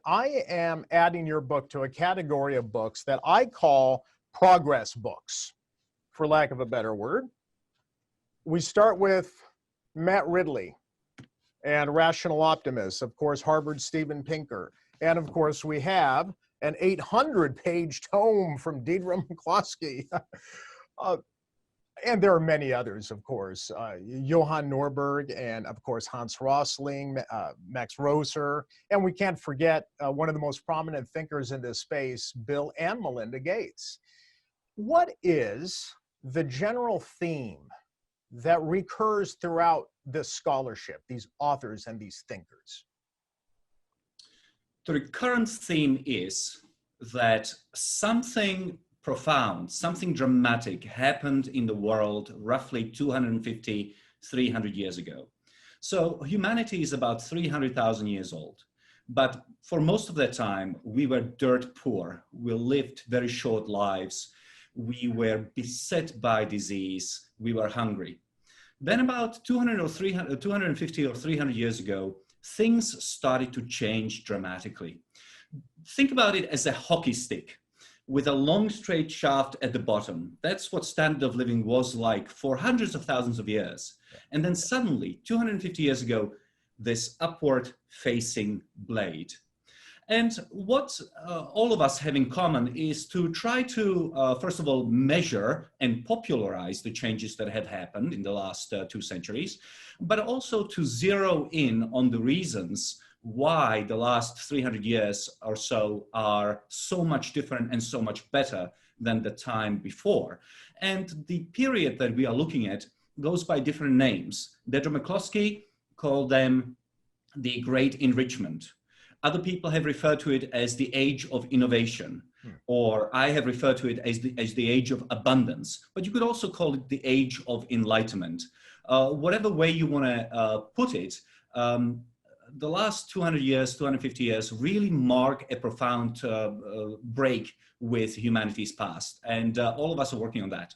I am adding your book to a category of books that I call progress books, for lack of a better word. We start with Matt Ridley and Rational Optimists, of course, Harvard's Steven Pinker. And of course, we have an 800-page tome from Deidre McCloskey. And there are many others, of course, Johann Norberg and, of course, Hans Rosling, Max Roser. And we can't forget one of the most prominent thinkers in this space, Bill and Melinda Gates. What is the general theme that recurs throughout this scholarship, these authors and these thinkers? The recurrent theme is that something profound, something dramatic happened in the world roughly 250, 300 years ago. So humanity is about 300,000 years old. But for most of that time, we were dirt poor. We lived very short lives. We were beset by disease. We were hungry. Then about 250 or 300 years ago, things started to change dramatically. Think about it as a hockey stick with a long straight shaft at the bottom. That's what standard of living was like for hundreds of thousands of years. And then suddenly, 250 years ago, this upward facing blade. And what all of us have in common is to try to, first of all, measure and popularize the changes that have happened in the last 2 centuries, but also to zero in on the reasons why the last 300 years or so are so much different and so much better than the time before. And the period that we are looking at goes by different names. Deidre McCloskey called them the Great Enrichment. Other people have referred to it as the Age of Innovation, or I have referred to it as the Age of Abundance, but you could also call it the Age of Enlightenment. Whatever way you want to put it, the last 200 years, 250 years really mark a profound break with humanity's past. And all of us are working on that.